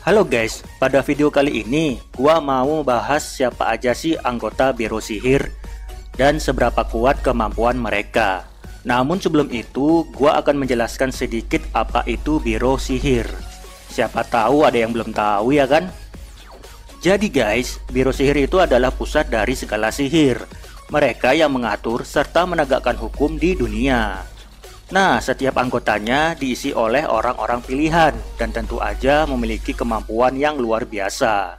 Halo guys, pada video kali ini gua mau bahas siapa aja sih anggota Biro Sihir dan seberapa kuat kemampuan mereka. Namun sebelum itu, gua akan menjelaskan sedikit apa itu Biro Sihir. Siapa tahu ada yang belum tahu ya kan? Jadi guys, Biro Sihir itu adalah pusat dari segala sihir. Mereka yang mengatur serta menegakkan hukum di dunia. Nah, setiap anggotanya diisi oleh orang-orang pilihan dan tentu aja memiliki kemampuan yang luar biasa.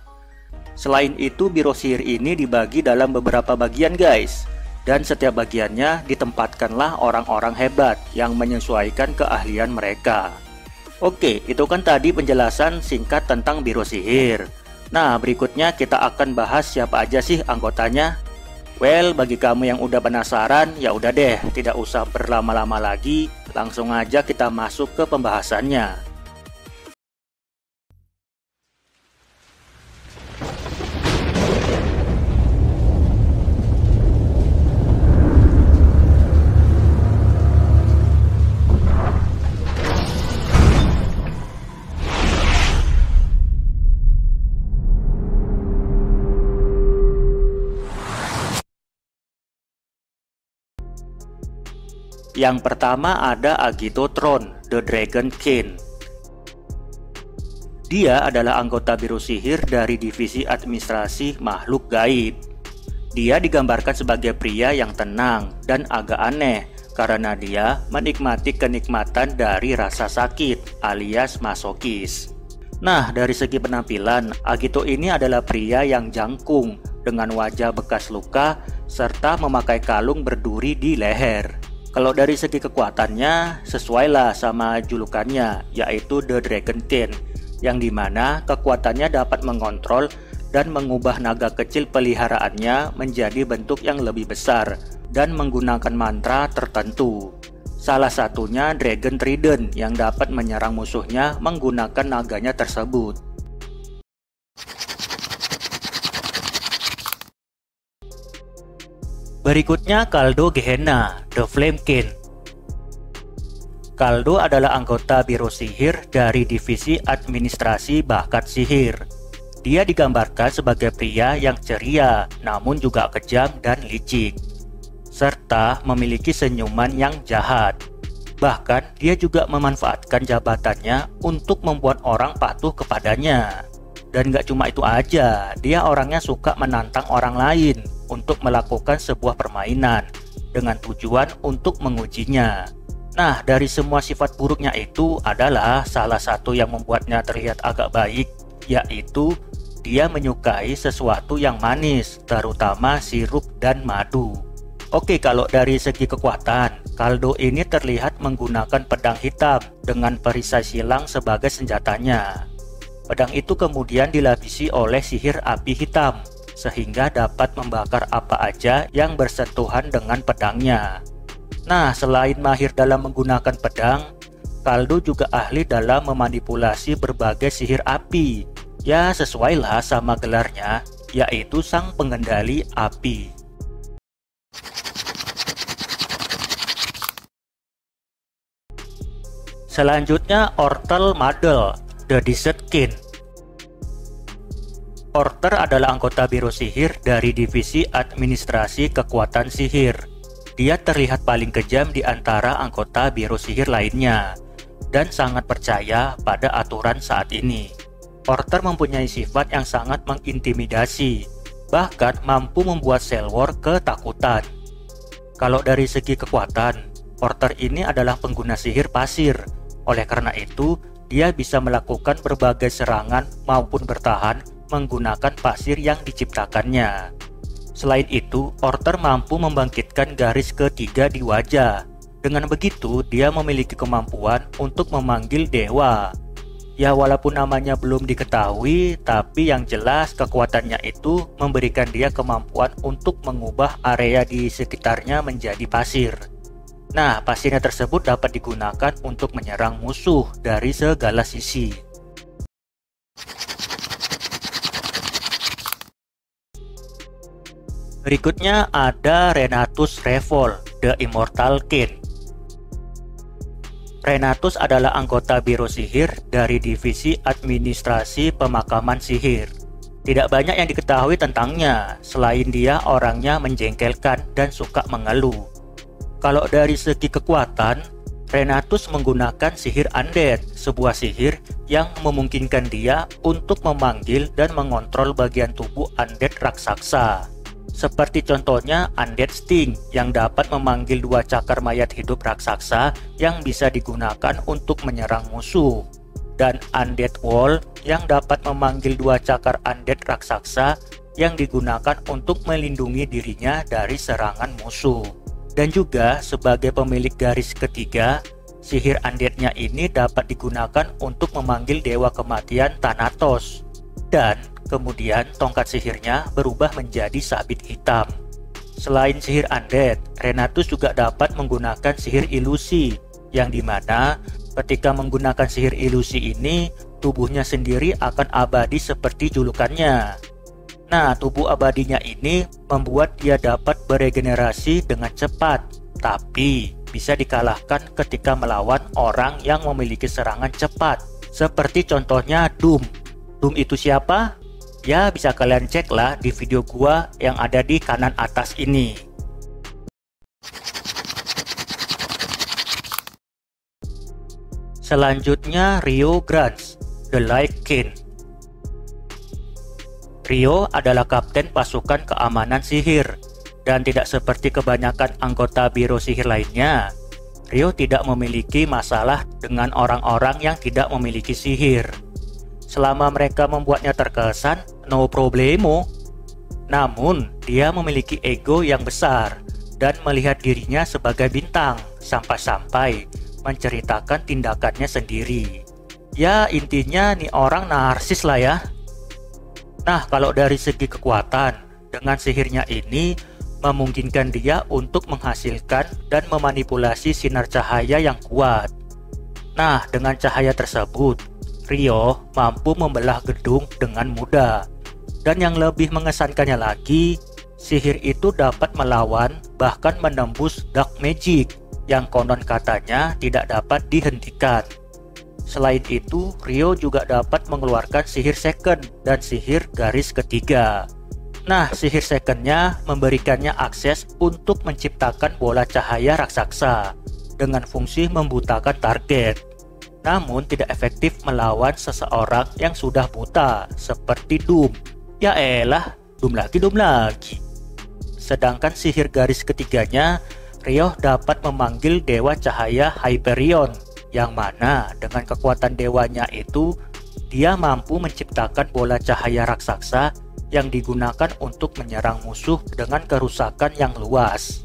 Selain itu, Biro Sihir ini dibagi dalam beberapa bagian guys. Dan setiap bagiannya ditempatkanlah orang-orang hebat yang menyesuaikan keahlian mereka. Oke, itu kan tadi penjelasan singkat tentang Biro Sihir. Nah, berikutnya kita akan bahas siapa aja sih anggotanya. Well, bagi kamu yang udah penasaran, ya udah deh, tidak usah berlama-lama lagi, langsung aja kita masuk ke pembahasannya. Yang pertama ada Agitotron, The Dragon King. Dia adalah anggota Biro Sihir dari divisi administrasi makhluk gaib. Dia digambarkan sebagai pria yang tenang dan agak aneh karena dia menikmati kenikmatan dari rasa sakit alias masokis. Nah, dari segi penampilan, Agito ini adalah pria yang jangkung dengan wajah bekas luka serta memakai kalung berduri di leher. Kalau dari segi kekuatannya, sesuailah sama julukannya, yaitu The Dragon King, yang dimana kekuatannya dapat mengontrol dan mengubah naga kecil peliharaannya menjadi bentuk yang lebih besar dan menggunakan mantra tertentu. Salah satunya Dragon Trident yang dapat menyerang musuhnya menggunakan naganya tersebut. Berikutnya Kaldo Gehenna, The Flame King. Kaldo adalah anggota Biro Sihir dari divisi administrasi bakat sihir. Dia digambarkan sebagai pria yang ceria, namun juga kejam dan licik, serta memiliki senyuman yang jahat. Bahkan dia juga memanfaatkan jabatannya untuk membuat orang patuh kepadanya. Dan gak cuma itu aja, dia orangnya suka menantang orang lain untuk melakukan sebuah permainan dengan tujuan untuk mengujinya. Nah, dari semua sifat buruknya itu adalah salah satu yang membuatnya terlihat agak baik, yaitu dia menyukai sesuatu yang manis, terutama sirup dan madu. Oke, kalau dari segi kekuatan, Kaldo ini terlihat menggunakan pedang hitam dengan perisai silang sebagai senjatanya. Pedang itu kemudian dilapisi oleh sihir api hitam, sehingga dapat membakar apa aja yang bersentuhan dengan pedangnya. Nah, selain mahir dalam menggunakan pedang, Kaldo juga ahli dalam memanipulasi berbagai sihir api. Ya, sesuailah sama gelarnya, yaitu sang pengendali api. Selanjutnya Ortel Madel, The Desert King. Orter adalah anggota Biro Sihir dari divisi administrasi kekuatan sihir. Dia terlihat paling kejam di antara anggota Biro Sihir lainnya dan sangat percaya pada aturan saat ini. Orter mempunyai sifat yang sangat mengintimidasi, bahkan mampu membuat Selwar ketakutan. Kalau dari segi kekuatan, Orter ini adalah pengguna sihir pasir. Oleh karena itu, dia bisa melakukan berbagai serangan maupun bertahan menggunakan pasir yang diciptakannya. Selain itu, Orter mampu membangkitkan garis ketiga di wajah. Dengan begitu, dia memiliki kemampuan untuk memanggil dewa. Ya, walaupun namanya belum diketahui, tapi yang jelas kekuatannya itu memberikan dia kemampuan untuk mengubah area di sekitarnya menjadi pasir. Nah, pasirnya tersebut dapat digunakan untuk menyerang musuh dari segala sisi. Berikutnya ada Renatus Revol, The Immortal King. Renatus adalah anggota Biro Sihir dari Divisi Administrasi Pemakaman Sihir. Tidak banyak yang diketahui tentangnya, selain dia orangnya menjengkelkan dan suka mengeluh. Kalau dari segi kekuatan, Renatus menggunakan sihir undead, sebuah sihir yang memungkinkan dia untuk memanggil dan mengontrol bagian tubuh undead raksasa. Seperti contohnya Undead Sting yang dapat memanggil 2 cakar mayat hidup raksasa yang bisa digunakan untuk menyerang musuh. Dan Undead Wall yang dapat memanggil 2 cakar undead raksasa yang digunakan untuk melindungi dirinya dari serangan musuh. Dan juga sebagai pemilik garis ketiga, sihir undeadnya ini dapat digunakan untuk memanggil dewa kematian Thanatos. Dan kemudian tongkat sihirnya berubah menjadi sabit hitam. Selain sihir undead, Renatus juga dapat menggunakan sihir ilusi, yang dimana ketika menggunakan sihir ilusi ini, tubuhnya sendiri akan abadi seperti julukannya. Nah, tubuh abadinya ini membuat dia dapat beregenerasi dengan cepat, tapi bisa dikalahkan ketika melawan orang yang memiliki serangan cepat, seperti contohnya Doom. Doom itu siapa? Ya, bisa kalian cek lah di video gua yang ada di kanan atas ini. Selanjutnya Rio Grunts, The Light King. Rio adalah kapten pasukan keamanan sihir, dan tidak seperti kebanyakan anggota Biro Sihir lainnya, Rio tidak memiliki masalah dengan orang-orang yang tidak memiliki sihir. Selama mereka membuatnya terkesan, no problemo. Namun, dia memiliki ego yang besar dan melihat dirinya sebagai bintang, sampai-sampai menceritakan tindakannya sendiri. Ya, intinya nih orang narsis lah ya. Nah, kalau dari segi kekuatan, dengan sihirnya ini memungkinkan dia untuk menghasilkan dan memanipulasi sinar cahaya yang kuat. Nah, dengan cahaya tersebut, Rio mampu membelah gedung dengan mudah. Dan yang lebih mengesankannya lagi, sihir itu dapat melawan bahkan menembus dark magic yang konon katanya tidak dapat dihentikan. Selain itu, Rio juga dapat mengeluarkan sihir second dan sihir garis ketiga. Nah, sihir secondnya memberikannya akses untuk menciptakan bola cahaya raksasa dengan fungsi membutakan target. Namun tidak efektif melawan seseorang yang sudah buta, seperti Doom. Ya elah, Doom lagi. Sedangkan sihir garis ketiganya, Rio dapat memanggil dewa cahaya Hyperion, yang mana dengan kekuatan dewanya itu, dia mampu menciptakan bola cahaya raksasa yang digunakan untuk menyerang musuh dengan kerusakan yang luas.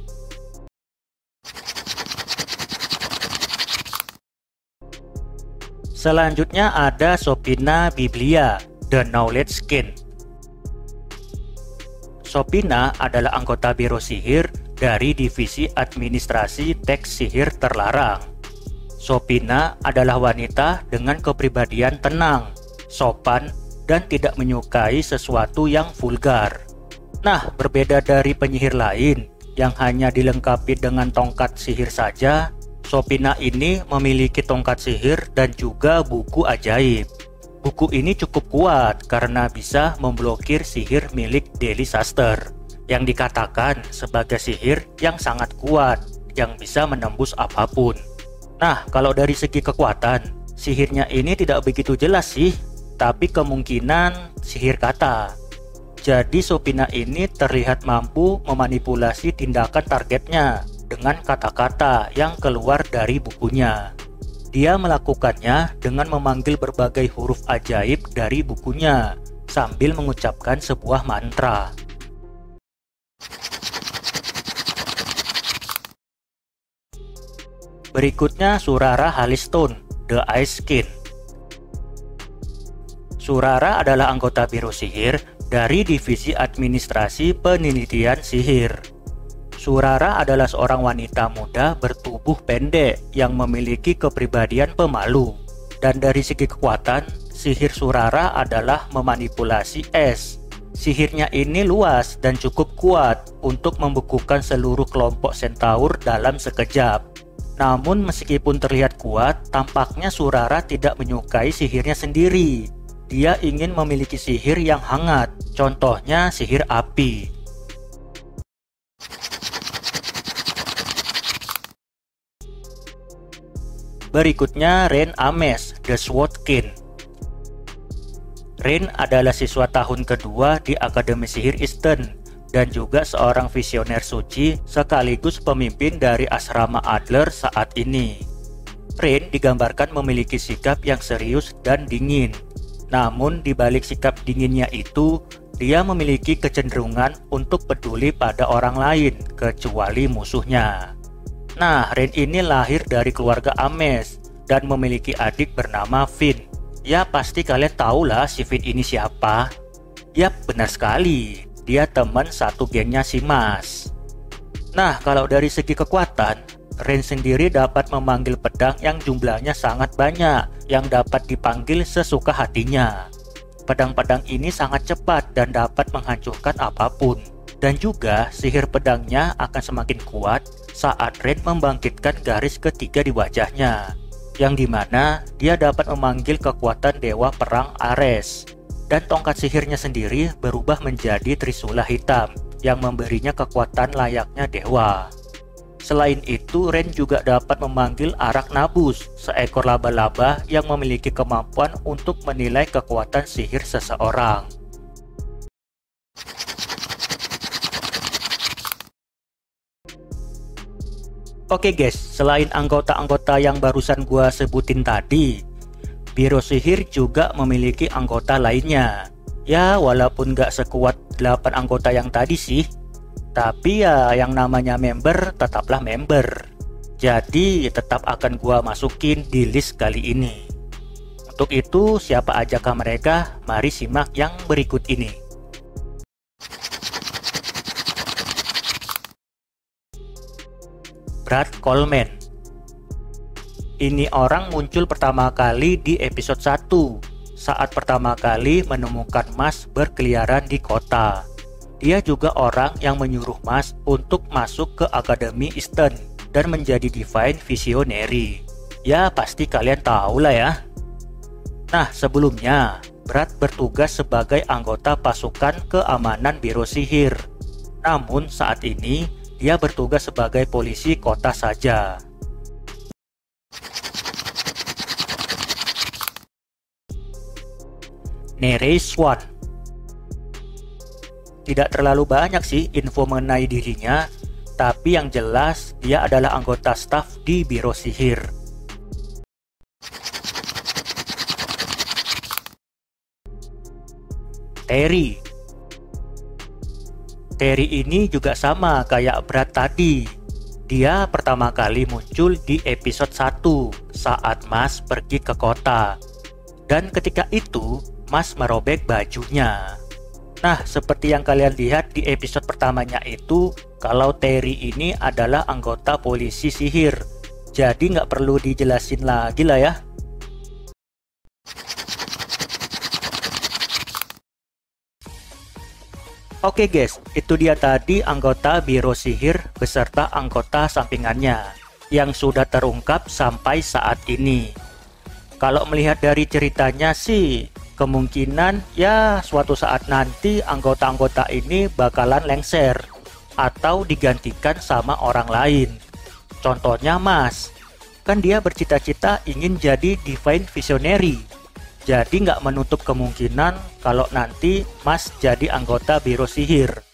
Selanjutnya ada Sopina Biblia, The Knowledge King. Sopina adalah anggota Biro Sihir dari Divisi Administrasi Teks Sihir Terlarang. Sopina adalah wanita dengan kepribadian tenang, sopan, dan tidak menyukai sesuatu yang vulgar. Nah, berbeda dari penyihir lain yang hanya dilengkapi dengan tongkat sihir saja, Sopina ini memiliki tongkat sihir dan juga buku ajaib. Buku ini cukup kuat karena bisa memblokir sihir milik Delisaster, yang dikatakan sebagai sihir yang sangat kuat, yang bisa menembus apapun. Nah, kalau dari segi kekuatan, sihirnya ini tidak begitu jelas sih, tapi kemungkinan sihir kata. Jadi Sopina ini terlihat mampu memanipulasi tindakan targetnya dengan kata-kata yang keluar dari bukunya. Dia melakukannya dengan memanggil berbagai huruf ajaib dari bukunya sambil mengucapkan sebuah mantra. Berikutnya Surara Halistone, The Ice King. Surara adalah anggota Biro Sihir dari Divisi Administrasi Penelitian Sihir. Surara adalah seorang wanita muda bertubuh pendek yang memiliki kepribadian pemalu. Dan dari segi kekuatan, sihir Surara adalah memanipulasi es. Sihirnya ini luas dan cukup kuat untuk membekukan seluruh kelompok Centaur dalam sekejap. Namun meskipun terlihat kuat, tampaknya Surara tidak menyukai sihirnya sendiri. Dia ingin memiliki sihir yang hangat, contohnya sihir api. Berikutnya Rain Ames, The Swordkin. Rain adalah siswa tahun kedua di Akademi Sihir Eastern dan juga seorang visioner suci sekaligus pemimpin dari asrama Adler saat ini. Rain digambarkan memiliki sikap yang serius dan dingin. Namun di balik sikap dinginnya itu, dia memiliki kecenderungan untuk peduli pada orang lain kecuali musuhnya. Nah, Rain ini lahir dari keluarga Ames dan memiliki adik bernama Finn. Ya pasti kalian tahu lah si Finn ini siapa. Yap, benar sekali. Dia teman satu gengnya si Mas. Nah, kalau dari segi kekuatan, Rain sendiri dapat memanggil pedang yang jumlahnya sangat banyak, yang dapat dipanggil sesuka hatinya. Pedang-pedang ini sangat cepat dan dapat menghancurkan apapun. Dan juga sihir pedangnya akan semakin kuat saat Rain membangkitkan garis ketiga di wajahnya, yang dimana dia dapat memanggil kekuatan dewa perang Ares. Dan tongkat sihirnya sendiri berubah menjadi trisula hitam yang memberinya kekuatan layaknya dewa. Selain itu, Rain juga dapat memanggil Arachnabus, seekor laba-laba yang memiliki kemampuan untuk menilai kekuatan sihir seseorang. Oke guys, selain anggota-anggota yang barusan gua sebutin tadi, Biro Sihir juga memiliki anggota lainnya. Ya, walaupun gak sekuat 8 anggota yang tadi sih, tapi ya yang namanya member tetaplah member. Jadi tetap akan gua masukin di list kali ini. Untuk itu, siapa ajakah mereka? Mari simak yang berikut ini. Brad Coleman. Ini orang muncul pertama kali di episode 1 saat pertama kali menemukan Mas berkeliaran di kota. Dia juga orang yang menyuruh Mas untuk masuk ke Akademi Eastern dan menjadi Divine Visionary. Ya pasti kalian tahu lah ya. Nah, sebelumnya Brad bertugas sebagai anggota pasukan keamanan Biro Sihir. Namun saat ini dia bertugas sebagai polisi kota saja. Nereid Swan. Tidak terlalu banyak sih info mengenai dirinya, tapi yang jelas dia adalah anggota staf di Biro Sihir. Terry. Terry ini juga sama kayak Brad tadi. Dia pertama kali muncul di episode 1 saat Mas pergi ke kota. Dan ketika itu, Mas merobek bajunya. Nah, seperti yang kalian lihat di episode pertamanya itu, kalau Terry ini adalah anggota polisi sihir. Jadi nggak perlu dijelasin lagi lah ya. Oke guys, itu dia tadi anggota Biro Sihir beserta anggota sampingannya yang sudah terungkap sampai saat ini. Kalau melihat dari ceritanya sih, kemungkinan ya suatu saat nanti anggota-anggota ini bakalan lengser atau digantikan sama orang lain. Contohnya Mas, kan dia bercita-cita ingin jadi Divine Visionary. Jadi nggak menutup kemungkinan kalau nanti Mas jadi anggota Biro Sihir.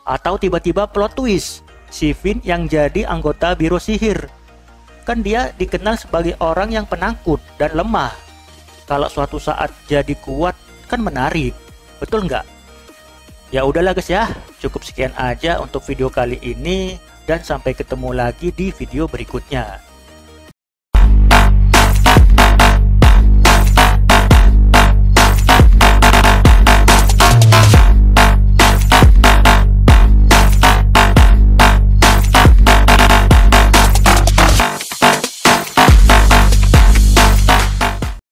Atau tiba-tiba plot twist, si Finn yang jadi anggota Biro Sihir. Kan dia dikenal sebagai orang yang penakut dan lemah. Kalau suatu saat jadi kuat, kan menarik. Betul nggak? Ya udahlah guys ya, cukup sekian aja untuk video kali ini. Dan sampai ketemu lagi di video berikutnya.